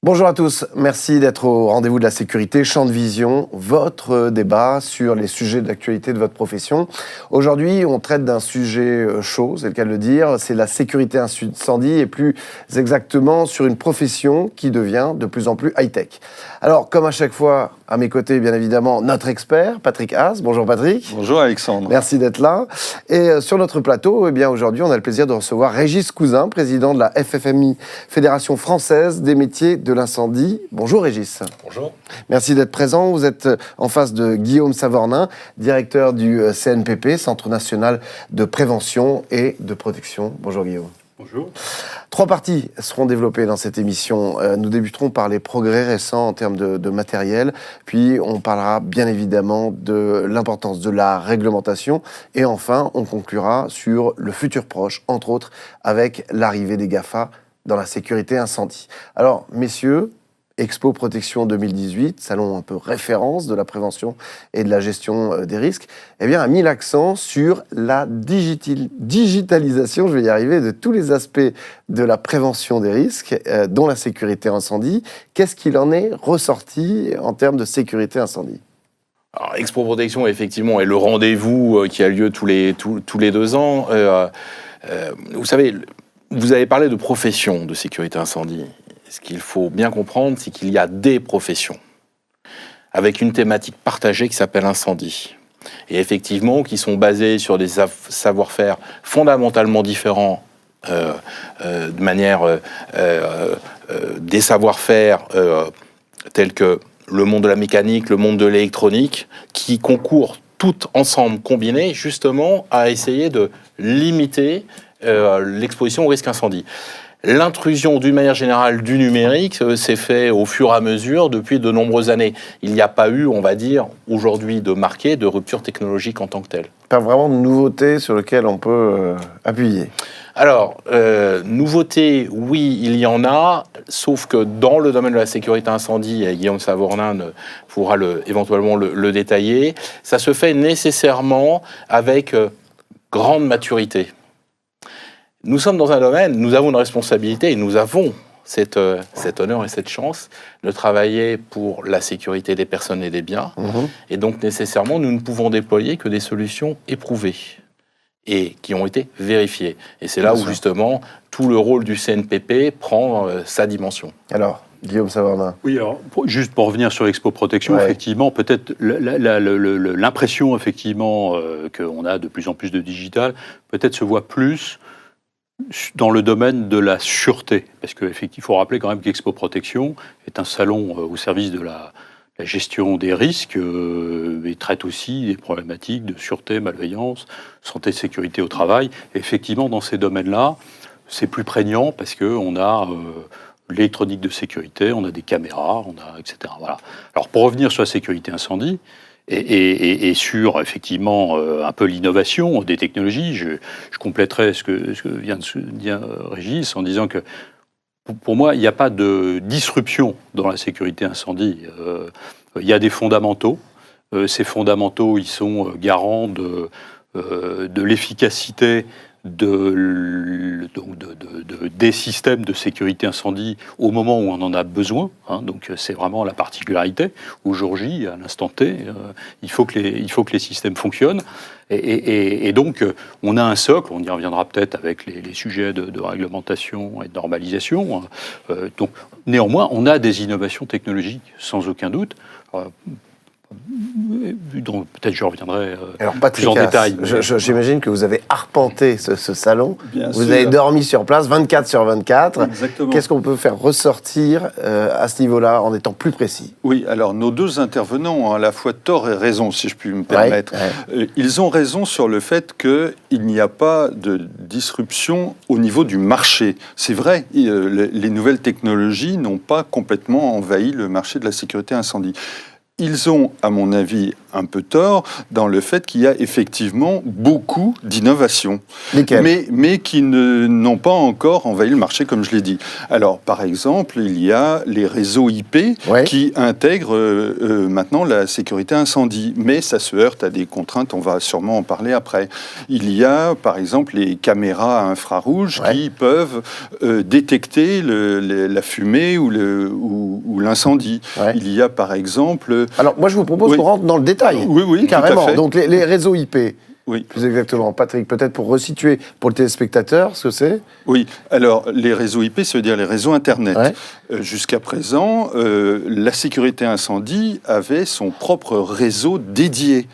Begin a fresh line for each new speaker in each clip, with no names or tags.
Bonjour à tous, merci d'être au rendez-vous de la sécurité, Champ de Vision, votre débat sur les sujets d'actualité de votre profession. Aujourd'hui, on traite d'un sujet chaud, c'est le cas de le dire, c'est la sécurité incendie et plus exactement sur une profession qui devient de plus en plus high-tech. Alors, comme à chaque fois, à mes côtés, bien évidemment, notre expert, Patrick Haas. Bonjour Patrick.
Bonjour Alexandre.
Merci d'être là. Et sur notre plateau, eh bien, aujourd'hui, on a le plaisir de recevoir Régis Cousin, président de la FFMI, Fédération Française des Métiers de l'Incendie. Bonjour Régis.
Bonjour.
Merci d'être présent. Vous êtes en face de Guillaume Savornin, directeur du CNPP, Centre National de Prévention et de Protection. Bonjour Guillaume.
Bonjour.
3 parties seront développées dans cette émission. Nous débuterons par les progrès récents en termes de matériel, puis on parlera bien évidemment de l'importance de la réglementation, et enfin on conclura sur le futur proche, entre autres avec l'arrivée des GAFA dans la sécurité incendie. Alors messieurs, Expo Protection 2018, salon un peu référence de la prévention et de la gestion des risques, eh bien, a mis l'accent sur la digitalisation, je vais y arriver, de tous les aspects de la prévention des risques, dont la sécurité incendie. Qu'est-ce qu'il en est ressorti en termes de sécurité incendie ?
Alors, Expo Protection, effectivement, est le rendez-vous qui a lieu tous les 2 ans. Vous savez, vous avez parlé de profession de sécurité incendie. Ce qu'il faut bien comprendre, c'est qu'il y a des professions avec une thématique partagée qui s'appelle incendie. Et effectivement, qui sont basées sur des savoir-faire fondamentalement différents, de manière des savoir-faire tels que le monde de la mécanique, le monde de l'électronique, qui concourent tout ensemble combinés justement à essayer de limiter l'exposition au risque incendie. L'intrusion, d'une manière générale, du numérique s'est fait au fur et à mesure depuis de nombreuses années. Il n'y a pas eu, on va dire, aujourd'hui de marqué de rupture technologique en tant que telle.
Pas vraiment de nouveauté sur lequel on peut appuyer.
Alors, nouveauté, oui, il y en a, sauf que dans le domaine de la sécurité incendie, et Guillaume Savornin pourra éventuellement le détailler, ça se fait nécessairement avec grande maturité. Nous sommes dans un domaine, nous avons une responsabilité et nous avons cet honneur et cette chance de travailler pour la sécurité des personnes et des biens. Et donc, nécessairement, nous ne pouvons déployer que des solutions éprouvées et qui ont été vérifiées. Et c'est là où, justement, tout le rôle du CNPP prend sa dimension.
Alors, Guillaume Savornin.
Oui, alors, juste pour revenir sur l'Expo Protection, effectivement, peut-être l'impression, effectivement, qu'on a de plus en plus de digital, peut-être se voit plus dans le domaine de la sûreté, parce qu'il faut rappeler quand même qu'Expo Protection est un salon au service de la gestion des risques et traite aussi des problématiques de sûreté, malveillance, santé, sécurité au travail. Et effectivement, dans ces domaines-là, c'est plus prégnant parce qu'on a l'électronique de sécurité, on a des caméras, etc. Voilà. Alors, pour revenir sur la sécurité incendie, et sur, effectivement, un peu l'innovation des technologies, je compléterai ce que vient de dire Régis en disant que, pour moi, il n'y a pas de disruption dans la sécurité incendie. Il y a des fondamentaux. Ces fondamentaux, ils sont garants de l'efficacité des systèmes de sécurité incendie au moment où on en a besoin. Donc c'est vraiment la particularité. Au jour J, à l'instant T, il faut que les systèmes fonctionnent. Et donc on a un socle, on y reviendra peut-être avec les sujets de réglementation et de normalisation. Donc néanmoins, on a des innovations technologiques, sans aucun doute. dont peut-être je reviendrai plus en détail.
J'imagine que vous avez arpenté ce salon.
Bien
vous
sûr.
avez dormi sur place 24 sur 24.
Exactement.
Qu'est-ce qu'on peut faire ressortir à ce niveau-là en étant plus précis?
Oui, alors nos deux intervenants ont à la fois tort et raison, si je puis me permettre. Ils ont raison sur le fait qu'il n'y a pas de disruption au niveau du marché. C'est vrai, les nouvelles technologies n'ont pas complètement envahi le marché de la sécurité incendie. Ils ont, à mon avis,
un peu tort dans le fait qu'il y a effectivement beaucoup d'innovations.
Lesquelles ?
Mais qui n'ont pas encore envahi le marché, comme je l'ai dit. Alors, par exemple, il y a les réseaux IP qui intègrent maintenant la sécurité incendie. Mais ça se heurte à des contraintes, on va sûrement en parler après. Il y a, par exemple, les caméras à infrarouge qui peuvent détecter la fumée ou l'incendie. Il y a, par exemple...
Alors, moi, je vous propose qu'on rentre dans le détail.
Oui,
carrément.
tout à fait.
Donc, les réseaux IP.
Oui.
Plus exactement. Patrick, peut-être pour resituer pour le téléspectateur ce que c'est ?
Oui, alors les réseaux IP, ça veut dire les réseaux Internet. Jusqu'à présent, la sécurité incendie avait son propre réseau dédié.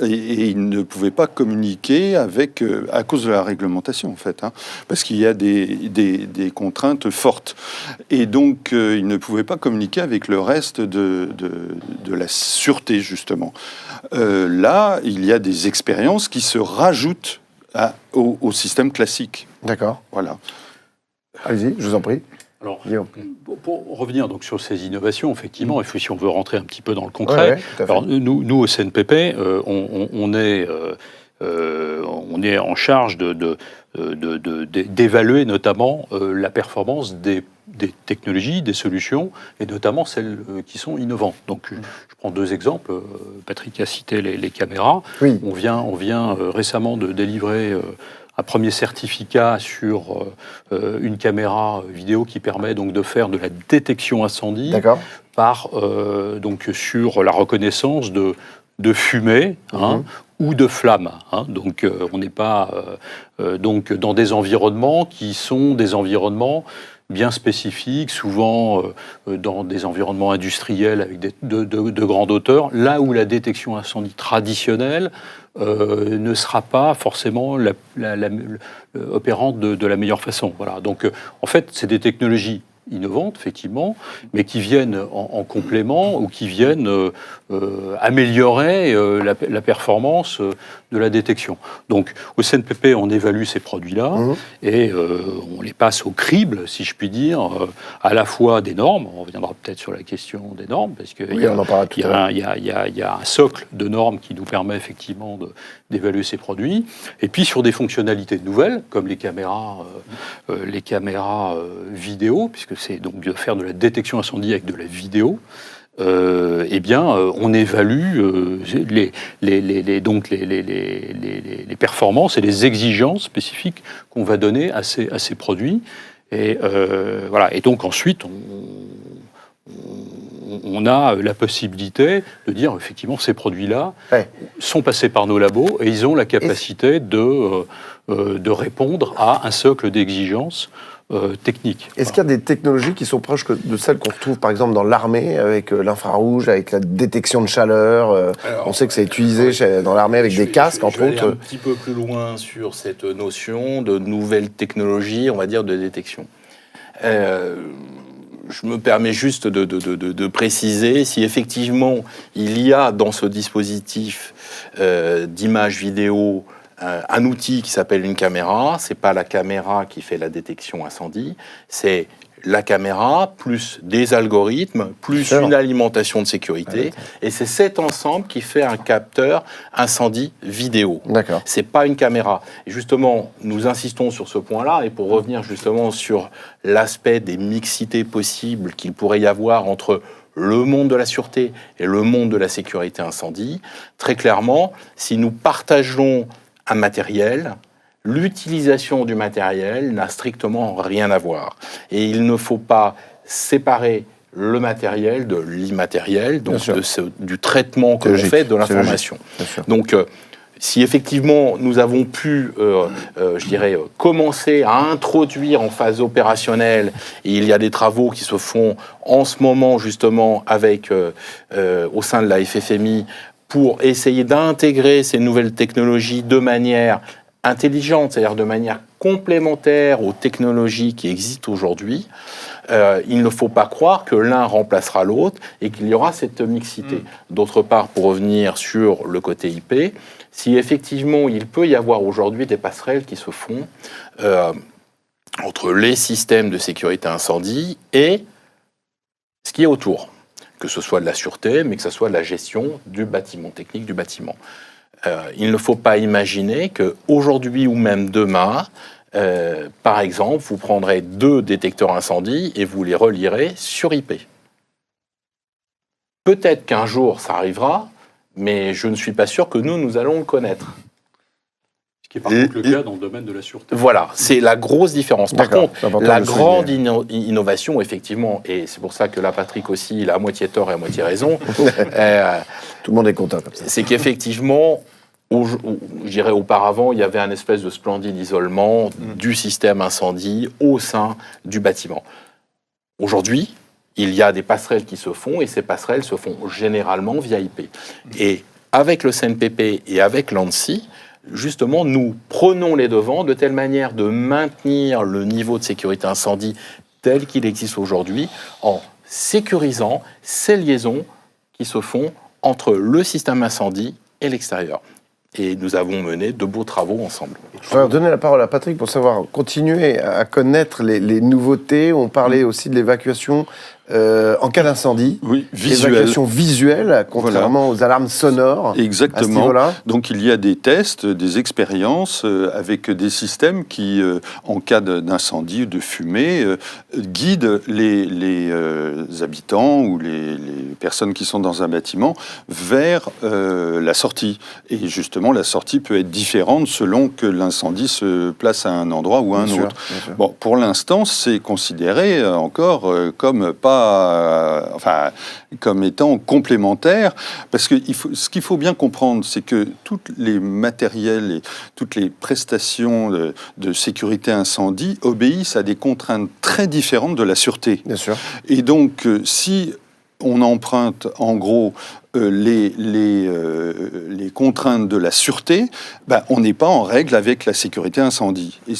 Et il ne pouvait pas communiquer avec, à cause de la réglementation en fait, parce qu'il y a des contraintes fortes. Et donc il ne pouvait pas communiquer avec le reste de la sûreté justement. Là, il y a des expériences qui se rajoutent au système classique.
D'accord.
Voilà.
Allez-y, je vous en prie.
Alors, pour revenir donc sur ces innovations, effectivement, si on veut rentrer un petit peu dans le concret, alors nous au CNPP, on est en charge d'évaluer notamment la performance des technologies, des solutions, et notamment celles qui sont innovantes. Donc, je prends deux exemples. Patrick a cité les caméras.
Oui.
On vient récemment de délivrer un premier certificat sur une caméra vidéo qui permet donc de faire de la détection incendie donc sur la reconnaissance de fumée ou de flamme. Donc on n'est pas donc dans des environnements qui sont des environnements bien spécifiques, souvent dans des environnements industriels avec de grande hauteur, là où la détection incendie traditionnelle ne sera pas forcément opérante de la meilleure façon. Voilà. Donc, en fait, c'est des technologies innovantes, effectivement, mais qui viennent en complément ou qui viennent améliorer la performance de la détection. Donc, au CNPP, on évalue ces produits-là et on les passe au crible, si je puis dire, à la fois des normes. On reviendra peut-être sur la question des normes, parce qu'il y a un socle de normes qui nous permet effectivement d'évaluer ces produits. Et puis sur des fonctionnalités nouvelles, comme les caméras vidéo, puisque c'est donc de faire de la détection incendie avec de la vidéo. Eh bien, on évalue les performances et les exigences spécifiques qu'on va donner à ces produits. Et voilà. Et donc ensuite, on a la possibilité de dire effectivement ces produits-là sont passés par nos labos et ils ont la capacité de répondre à un socle d'exigences techniques.
Est-ce qu'il y a des technologies qui sont proches de celles qu'on retrouve par exemple dans l'armée avec l'infrarouge, avec la détection de chaleur on sait que c'est utilisé dans l'armée avec des casques entre autres.
Je vais aller un petit peu plus loin sur cette notion de nouvelles technologies, on va dire, de détection. Je me permets juste de préciser si effectivement il y a dans ce dispositif d'image vidéo un outil qui s'appelle une caméra. C'est pas la caméra qui fait la détection incendie, c'est la caméra plus des algorithmes plus une alimentation de sécurité et c'est cet ensemble qui fait un capteur incendie vidéo. C'est pas une caméra. Et justement, nous insistons sur ce point-là et pour revenir justement sur l'aspect des mixités possibles qu'il pourrait y avoir entre le monde de la sûreté et le monde de la sécurité incendie, très clairement, si nous partageons un matériel, l'utilisation du matériel n'a strictement rien à voir. Et il ne faut pas séparer le matériel de l'immatériel, donc du traitement que l'on fait de l'information. Donc, si effectivement nous avons pu, je dirais, commencer à introduire en phase opérationnelle, et il y a des travaux qui se font en ce moment justement avec, au sein de la FFMI, pour essayer d'intégrer ces nouvelles technologies de manière intelligente, c'est-à-dire de manière complémentaire aux technologies qui existent aujourd'hui, il ne faut pas croire que l'un remplacera l'autre et qu'il y aura cette mixité. D'autre part, pour revenir sur le côté IP, si effectivement il peut y avoir aujourd'hui des passerelles qui se font entre les systèmes de sécurité incendie et ce qui est autour. que ce soit de la sûreté, mais que ce soit de la gestion du bâtiment, technique du bâtiment. Il ne faut pas imaginer qu'aujourd'hui ou même demain, par exemple, vous prendrez 2 détecteurs incendie et vous les relierez sur IP. Peut-être qu'un jour ça arrivera, mais je ne suis pas sûr que nous allons le connaître.
Ce qui est par contre le cas dans le domaine de la sûreté.
Voilà, c'est la grosse différence. Par contre, la grande innovation, effectivement, et c'est pour ça que là, Patrick aussi, il a à moitié tort et à moitié raison.
Tout le monde est content comme ça.
C'est qu'effectivement, je dirais auparavant, il y avait un espèce de splendide isolement du système incendie au sein du bâtiment. Aujourd'hui, il y a des passerelles qui se font, et ces passerelles se font généralement via IP. Et avec le CNPP et avec l'ANSSI, justement, nous prenons les devants de telle manière de maintenir le niveau de sécurité incendie tel qu'il existe aujourd'hui, en sécurisant ces liaisons qui se font entre le système incendie et l'extérieur. Et nous avons mené de beaux travaux ensemble.
Je vais donner la parole à Patrick pour savoir, continuer à connaître les nouveautés. On parlait aussi de l'évacuation en cas d'incendie.
Oui,
l'évacuation visuelle, contrairement aux alarmes sonores.
Exactement. Donc il y a des tests, des expériences avec des systèmes qui, en cas d'incendie ou de fumée, guident les habitants ou les personnes qui sont dans un bâtiment vers la sortie. Et justement, la sortie peut être différente selon que l'incendie se place à un endroit ou à un autre. Bon, pour l'instant, c'est considéré encore comme comme étant complémentaire, parce que ce qu'il faut bien comprendre, c'est que tous les matériels et toutes les prestations de sécurité incendie obéissent à des contraintes très différentes de la sûreté.
Bien sûr.
Et donc, si on emprunte en gros les contraintes de la sûreté, on n'est pas en règle avec la sécurité incendie. Et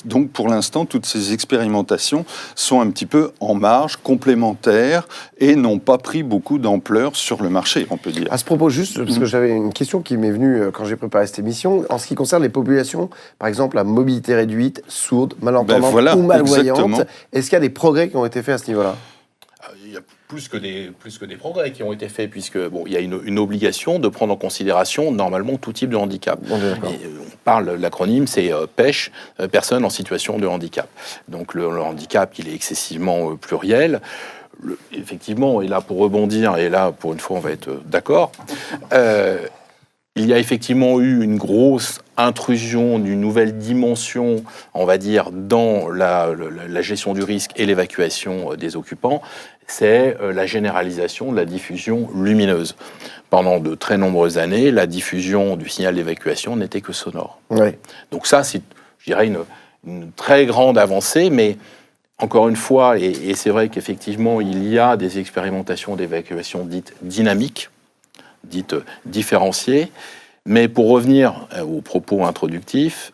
donc pour l'instant, toutes ces expérimentations sont un petit peu en marge, complémentaires, et n'ont pas pris beaucoup d'ampleur sur le marché, on peut dire.
À ce propos, juste, parce que j'avais une question qui m'est venue quand j'ai préparé cette émission, en ce qui concerne les populations, par exemple, à mobilité réduite, sourdes, malentendantes ou malvoyantes, exactement. Est-ce qu'il y a des progrès qui ont été faits à ce niveau-là ?
Il y a plus que des progrès qui ont été faits, puisque il y a une obligation de prendre en considération normalement tout type de handicap. On parle, l'acronyme, c'est PECH, personnes en situation de handicap. Donc le handicap, il est excessivement pluriel. Effectivement, et là pour rebondir, et là pour une fois on va être d'accord, il y a effectivement eu une grosse intrusion d'une nouvelle dimension, on va dire, dans la gestion du risque et l'évacuation des occupants, c'est la généralisation de la diffusion lumineuse. Pendant de très nombreuses années, la diffusion du signal d'évacuation n'était que sonore.
Oui.
Donc ça, c'est, je dirais, une très grande avancée, mais encore une fois, et c'est vrai qu'effectivement, il y a des expérimentations d'évacuation dites dynamiques, dites différenciées, mais pour revenir aux propos introductifs,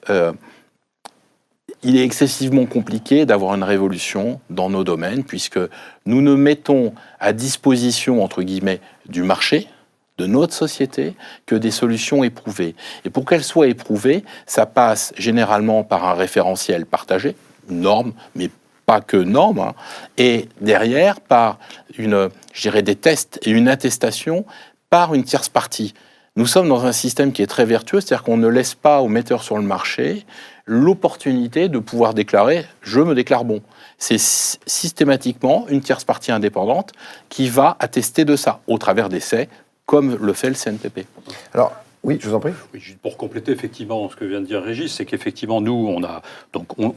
il est excessivement compliqué d'avoir une révolution dans nos domaines, puisque nous ne mettons à disposition, entre guillemets, du marché, de notre société, que des solutions éprouvées. Et pour qu'elles soient éprouvées, ça passe généralement par un référentiel partagé, une norme, mais pas que norme, hein, et derrière par des tests et une attestation par une tierce partie. Nous sommes dans un système qui est très vertueux, c'est-à-dire qu'on ne laisse pas aux metteurs sur le marché l'opportunité de pouvoir déclarer « je me déclare bon ». C'est systématiquement une tierce partie indépendante qui va attester de ça, au travers d'essais, comme le fait le CNPP.
Alors, oui, je vous en prie.
Oui, pour compléter effectivement ce que vient de dire Régis, c'est qu'effectivement, nous,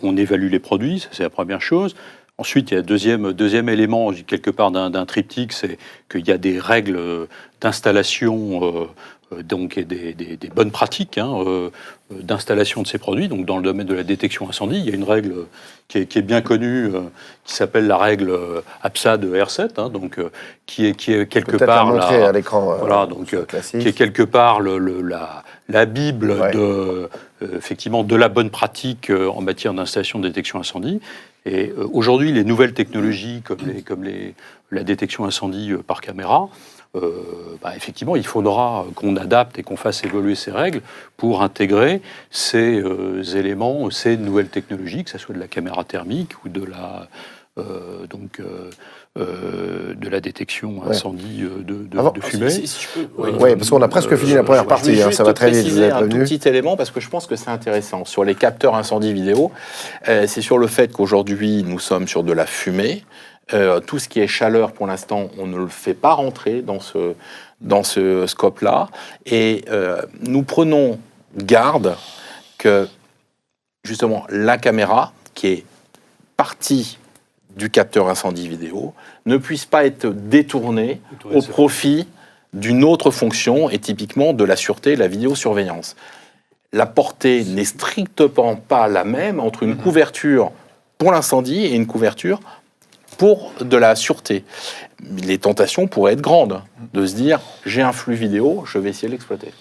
on évalue les produits, ça, c'est la première chose. Ensuite, il y a deuxième élément, quelque part d'un triptyque, c'est qu'il y a des règles d'installation donc, et des bonnes pratiques d'installation de ces produits. Donc, dans le domaine de la détection incendie, il y a une règle qui est bien connue, qui s'appelle la règle APSA de R7, donc, qui est quelque part
montrer à l'écran,
voilà, donc, qui est quelque part la bible effectivement, de la bonne pratique en matière d'installation de détection incendie. Et aujourd'hui, les nouvelles technologies comme la détection incendie par caméra, effectivement, il faudra qu'on adapte et qu'on fasse évoluer ces règles pour intégrer ces éléments, ces nouvelles technologies, que ce soit de la caméra thermique ou de de la détection incendie de fumée.
Oui, parce qu'on a presque fini la première partie, ça va très vite.
Je vais juste préciser un tout petit élément parce que je pense que c'est intéressant. Sur les capteurs incendie vidéo, c'est sur le fait qu'aujourd'hui, nous sommes sur de la fumée. Tout ce qui est chaleur, pour l'instant, on ne le fait pas rentrer dans ce scope-là. Et nous prenons garde que, justement, la caméra, qui est partie du capteur incendie vidéo, ne puisse pas être détournée au profit d'une autre fonction, et typiquement de la sûreté, la vidéosurveillance. La portée n'est strictement pas la même entre une couverture pour l'incendie et une couverture pour de la sûreté. Les tentations pourraient être grandes de se dire j'ai un flux vidéo, je vais essayer de l'exploiter.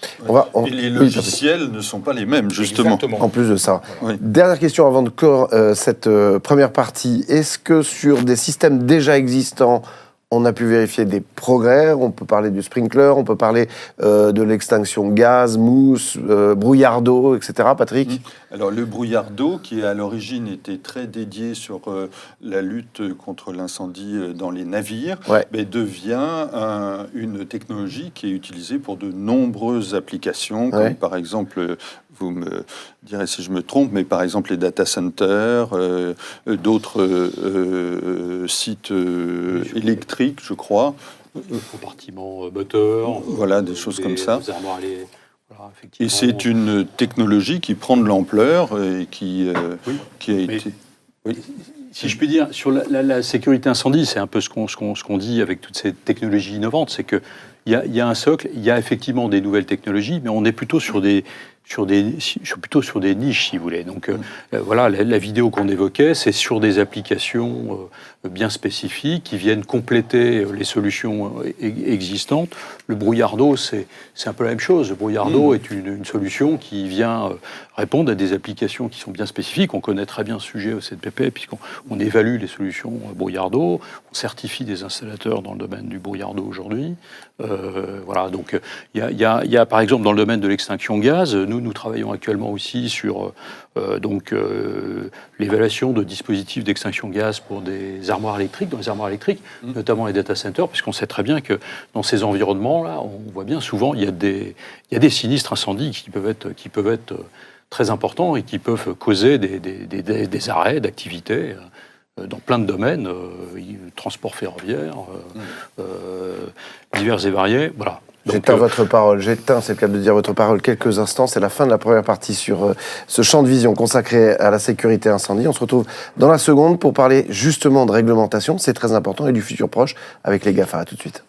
Et les logiciels ne sont pas les mêmes, justement.
Exactement.
En plus de ça.
Oui.
Dernière question avant de clore cette première partie. Est-ce que sur des systèmes déjà existants, on a pu vérifier des progrès? On peut parler du sprinkler, on peut parler de l'extinction gaz, mousse, brouillard d'eau, etc. Patrick?
Alors le brouillard d'eau, qui à l'origine était très dédié sur la lutte contre l'incendie dans les navires, mais devient une technologie qui est utilisée pour de nombreuses applications, comme par exemple, vous me direz si je me trompe, mais par exemple les data centers, d'autres sites électriques, je crois.
Compartiments moteurs.
Voilà, des choses comme ça. Et c'est
Effectivement.
une technologie qui prend de l'ampleur et qui a été... Oui.
Si je puis dire, sur la sécurité incendie, c'est un peu ce qu'on dit avec toutes ces technologies innovantes, c'est qu'il y a un socle, il y a effectivement des nouvelles technologies, mais on est plutôt sur des niches, si vous voulez. Donc voilà, la vidéo qu'on évoquait, c'est sur des applications bien spécifiques qui viennent compléter les solutions existantes. Le brouillard d'eau, c'est un peu la même chose. Le brouillard d'eau est une solution qui vient répondre à des applications qui sont bien spécifiques. On connaît très bien ce sujet au CNPP, puisqu'on évalue les solutions brouillard d'eau, on certifie des installateurs dans le domaine du brouillard d'eau aujourd'hui. Voilà, donc il y a par exemple dans le domaine de l'extinction gaz, nous travaillons actuellement aussi sur l'évaluation de dispositifs d'extinction gaz pour des armoires électriques, dans les armoires électriques, notamment les data centers, puisqu'on sait très bien que dans ces environnements-là, on voit bien souvent il y a des sinistres incendies qui peuvent être très importants et qui peuvent causer des arrêts d'activité dans plein de domaines, transport ferroviaire, divers et variés, voilà.
J'éteins votre parole, c'est le cas de dire votre parole quelques instants. C'est la fin de la première partie sur ce champ de vision consacré à la sécurité incendie. On se retrouve dans la seconde pour parler justement de réglementation, c'est très important, et du futur proche avec les GAFA. À tout de suite.